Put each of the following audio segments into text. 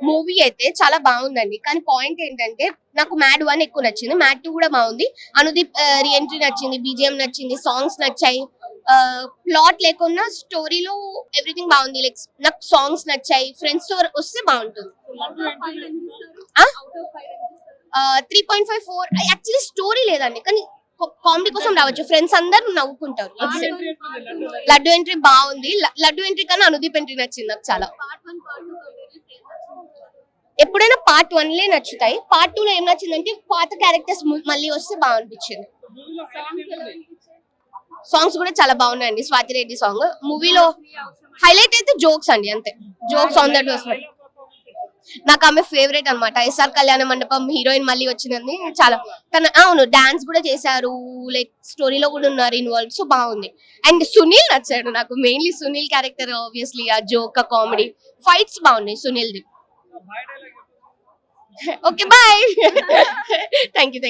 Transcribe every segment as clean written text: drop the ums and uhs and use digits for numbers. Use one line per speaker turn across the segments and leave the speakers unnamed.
Movie అయితే చాలా బాగుందండి. కానీ పాయింట్ ఏంటంటే నాకు మ్యాడ్ 1 ఎక్కువ నచ్చింది. మ్యాడ్ 2 కూడా బాగుంది. అనుదీప్ రీఎంట్రీ నచ్చింది, బీజిఎం నచ్చింది, సాంగ్స్ నచ్చాయి. ప్లాట్ లేకున్నా స్టోరీలో ఎవ్రీథింగ్ బాగుంది. లైక్ నాకు సాంగ్స్ నచ్చాయి. ఫ్రెండ్స్ తో వస్తే బాగుంటుంది. 3.54 యాక్చువల్లీ స్టోరీ లేదండి, కానీ కామెడీ కోసం రావచ్చు. ఫ్రెండ్స్ అందరు నవ్వుకుంటారు. లడ్డు ఎంట్రీ బాగుంది. లడ్డు ఎంట్రీ కన్నా అనుదీప్ ఎంట్రీ నచ్చింది నాకు చాలా. ఎప్పుడైనా పార్ట్ 1 నచ్చుతాయి. పార్ట్ 2 లో ఏం నచ్చిందంటే పాత క్యారెక్టర్స్ మళ్ళీ వస్తే బాగా అనిపించింది. సాంగ్స్ కూడా చాలా బాగున్నాయండి. స్వాతి రెడ్డి సాంగ్ మూవీలో హైలైట్ అయితే జోక్స్ అండి, అంతే. జోక్స్ ఆన్ దట్ వస్తుంది. నాకు ఆమె ఫేవరెట్ అనమాట. ఎస్ఆర్ కళ్యాణ మండపం హీరోయిన్ మళ్ళీ వచ్చింది చాలా. అవును, డాన్స్ కూడా చేశారు, లైక్ స్టోరీలో కూడా ఉన్నారు ఇన్వాల్వ్. సో బాగుంది. అండ్ సునీల్ నచ్చాడు నాకు. మెయిన్లీ సునీల్ క్యారెక్టర్, ఆబ్వియస్లీ ఆ జోక్, కామెడీ, ఫైట్స్ బాగున్నాయి సునీల్ ది. Okay bye. Thank you.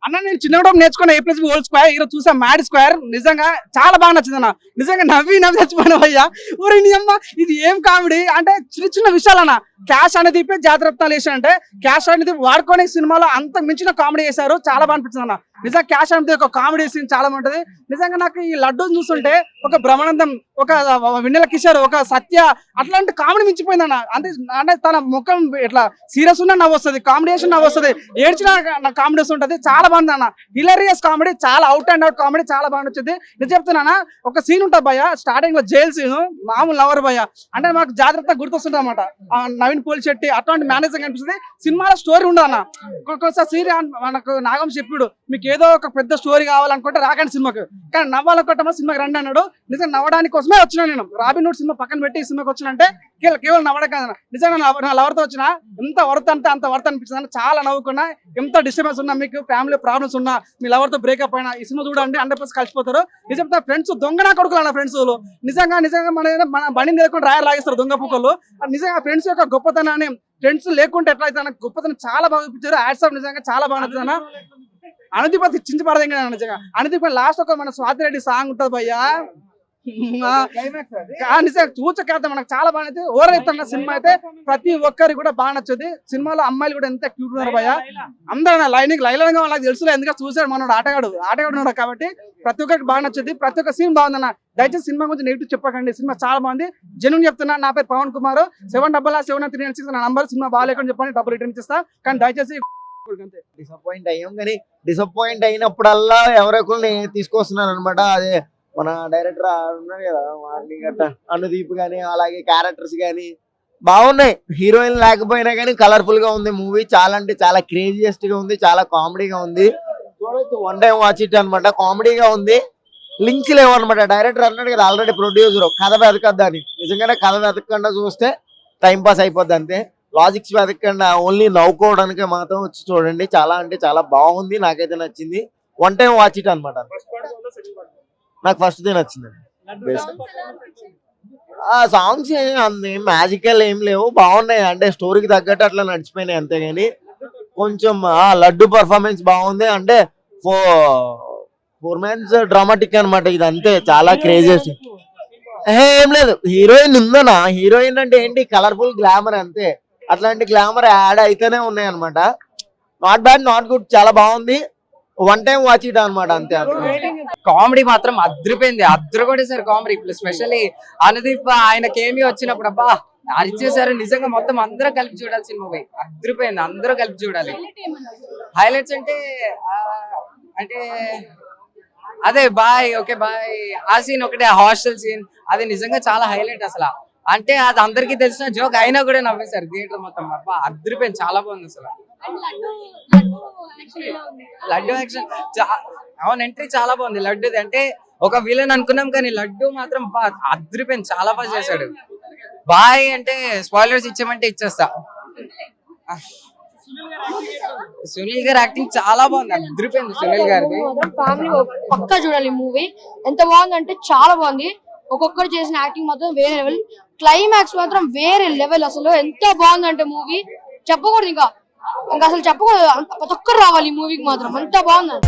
అన్న నేను చిన్నప్పుడు నేర్చుకున్న A+B² ఈరోజు చూసా మ్యాడ్ స్క్వేర్. నిజంగా చాలా బాగా నచ్చింది అన్న. నిజంగా నవ్వి చచ్చిపోయినా అయ్యా. ఊరి నీ అమ్మ ఇది ఏం కామెడీ అంటే చిన్న విషయాలన్న. క్యాష్ అనేది జాగ్రత్తలు వేసి అంటే క్యాష్ అనేది వాడుకొని సినిమాలో అంత మించిన కామెడీ చేశారు. చాలా బాగా అనిపించింది అన్న. నిజంగా క్యాష్ అనేది ఒక కామెడీ సీన్ చాలా బాగుంటది. నిజంగా నాకు ఈ లడ్డు చూస్తుంటే ఒక బ్రహ్మానందం, ఒక వెన్నెల కిషోర్, ఒక సత్య అట్లాంటి కామెడీ మించిపోయింది అన్న. అంటే తన ముఖం ఇట్లా సీరియస్ ఉన్న నవ్వు వస్తుంది, కామెడీషన్ నవ్వు వస్తుంది, ఏడ్చిన కామెడీస్ ఉంటది. చాలా బాగుంది అన్న. హిలేరియస్ కామెడీ, చాలా అవుట్ అండ్ అవుట్ కామెడీ, చాలా బాగా వచ్చింది. నేను చెప్తున్నా ఒక సీన్ ఉంటుంది భయ్య, స్టార్టింగ్ లో జైల్ సీన్, మామూలు లవర్ భయ్య అంటే మాకు జాగ్రత్తగా గుర్తొస్తుంది అనమాట. నవీన్ పోలిశెట్టి అట్లాంటి మేనేజర్ కనిపిస్తుంది. సినిమాలో స్టోరీ ఉండదు అన్న. ఒక్కొక్కసారి సీన్ మనకు నాగం చెప్పాడు, మీకు ఏదో ఒక పెద్ద స్టోరీ కావాలనుకుంటే రాకండి సినిమాకి, కానీ నవ్వాలనుకుంటే సినిమాకి రండి అన్నాడు. నిజంగా నవ్వడానికి కోసమే వచ్చినా నేను. రాబిన్ హుడ్ సినిమా పక్కన పెట్టి ఈ సినిమాకి వచ్చినంటే కేవలం నవ్వడం కాదన్న. నిజంగా నా లవర్తో వచ్చినా ఎంత వర్త్ అంటే అంత వర్త్ అనిపించింది. చాలా నవ్వుకున్నా. ఎంత డిస్టర్బెన్స్ ఉన్నా, మీకు ఫ్యామిలీ ప్రాబ్లమ్స్ ఉన్నా, మీ లవర్తో బ్రేకప్ అయినా ఈ సినిమా చూడండి, 100% కలిసిపోతారు. నిజంగా ఫ్రెండ్స్ దొంగ నా కొడుకులు అన్న. ఫ్రెండ్స్ నిజంగా మన బండిని లేకుండా రాయలు లాగేస్తారు దొంగ పుక్కలు. నిజంగా ఫ్రెండ్స్ యొక్క గొప్పతనాన్ని, ఫ్రెండ్స్ లేకుంటే ఎట్లయితే గొప్పతనం చాలా బాగా చూపించారు. యాడ్స్ నిజంగా చాలా బాగా నచ్చిందన్న. అనుదీప్ చించి పడదే నిజంగా. అనుదీప్ లాస్ట్ ఒక మన స్వాతి రెడ్డి సాంగ్ ఉంటుంది భయ్యా, నిజంగా చూచకేత మనకు చాలా బాగా నచ్చింది. ఓవరైతే సినిమా అయితే ప్రతి ఒక్కరికి కూడా బాగా నచ్చింది. సినిమాలో అమ్మాయిలు కూడా ఎంత క్యూట్ ఉన్నారు భయ్య. అందరూ లైలంగా వాళ్ళకి తెలుసు, ఎందుకంటే చూసాడు మనోడు ఆటగాడు ఉన్నాడు కాబట్టి ప్రతి ఒక్కరికి బాగా నచ్చింది. ప్రతి ఒక్క సీన్ బాగుందన్న. దయచేసి సినిమా గురించి నెగిటివ్ చెప్పకండి. సినిమా చాలా బాగుంది. జెన్యూన్ చెప్తున్నా. నా పేరు పవన్ కుమార్. 7777396 నా నంబర్. సినిమా బాగాలేకుండా చెప్పండి, డబ్బులు రిటర్న్ ఇస్తా. కానీ దయచేసి
డిసప్పాయింట్ అయ్యాం, కానీ డిసప్పాయింట్ అయినప్పుడల్లా ఎవరెక్కుల్ని తీసుకొస్తున్నారు అనమాట. అదే మన డైరెక్టర్ ఉన్నాడు కదా వాడిని గట్ట, అనుదీప్ గానీ, అలాగే క్యారెక్టర్స్ గానీ బాగున్నాయి. హీరోయిన్ లేకపోయినా కానీ కలర్ఫుల్ గా ఉంది మూవీ. చాలా అంటే చాలా క్రేజియస్ట్ గా ఉంది, చాలా కామెడీగా ఉంది. చూడొచ్చు, వన్ టైం వాచ్ ఇట్ అనమాట. కామెడీగా ఉంది. లింక్స్ లేవు అనమాట. డైరెక్టర్ అన్నాడు కదా ఆల్రెడీ ప్రొడ్యూసర్, కథ వెతకద్దని. నిజంగానే కథ వెతకకుండా చూస్తే టైం పాస్ అయిపోద్ది అంతే. లాజిక్స్ వెతకకుండా ఓన్లీ నవ్వుకోవడానికి మాత్రం వచ్చి చూడండి. చాలా అంటే చాలా బాగుంది. నాకైతే నచ్చింది. వన్ టైం వాచ్ ఇట్ అనమాట. నాకు ఫస్ట్ డే నచ్చిందండి. ఆ సాంగ్స్ అంత మ్యాజికల్ ఏం లేవు, బాగున్నాయి. అంటే స్టోరీకి తగ్గట్టు అట్లా నడిచిపోయినాయి అంతేగాని. కొంచెం లడ్డు పర్ఫార్మెన్స్ బాగుంది. అంటే 4 మంత్స్ డ్రామాటిక్ అనమాట ఇది, అంతే. చాలా క్రేజియస్ ఏం లేదు. హీరోయిన్ ఉందనా, హీరోయిన్ అంటే ఏంటి, కలర్ఫుల్ గ్లామర్ అంతే. అట్లాంటి గ్లామర్ యాడ్ అయితేనే ఉన్నాయి అనమాట. నాట్ బ్యాడ్, నాట్ గుడ్, చాలా బాగుంది. వన్ టైం వాచ్ ఇట్ అనమాట అంతే.
కామెడీ మాత్రం అద్రిపోయింది. అద్రగొడేసారు కామెడీ. స్పెషల్లీ అనుదీప్ ఆయనకి ఏమి వచ్చినప్పుడు అబ్బా అరిచేసారు. నిజంగా మొత్తం అందరూ కలిపి చూడాల్సిన మూవీ. అద్రిపోయింది, అందరూ కలిపి చూడాలి. హైలైట్స్ అంటే అదే బాయ్, ఓకే బాయ్, ఆ సీన్ ఒకటే, హాస్టల్ సీన్, అది నిజంగా చాలా హైలైట్ అసలు. అంటే అది అందరికీ తెలిసిన జోక్ అయినా కూడా నవ్వేశారు థియేటర్ మొత్తం. అబ్బా అద్రిపోయింది, చాలా బాగుంది అసలు. లడ్డు యాక్షన్ అవును, ఎంట్రీ చాలా బాగుంది లడ్డుది. అంటే ఒక విలన్ అనుకున్నాం కానీ లడ్డు మాత్రం అద్రిపోయింది, చాలా బాగా చేశాడు. బాయ్ అంటే స్పాయిలర్స్ ఇచ్చామంటే ఇచ్చేస్తా. సునీల్ గారి యాక్టింగ్ చాలా బాగుంది, అద్రిపోయింది సునీల్ గారిది.
ఫ్యామిలీ పక్కా చూడాలి మూవీ. ఎంత బాగుందంటే చాలా బాగుంది. ఒక్కొక్కరు చేసిన యాక్టింగ్ మాత్రం వేరే లెవెల్. క్లైమాక్స్ మాత్రం వేరే లెవెల్. అసలు ఎంత బాగుందంటే మూవీ చెప్పకూడదు. ఇంకా అసలు చెప్పకూడదు. ప్రతి ఒక్కరు రావాలి ఈ మూవీకి మాత్రం. అంత బాగుందండి.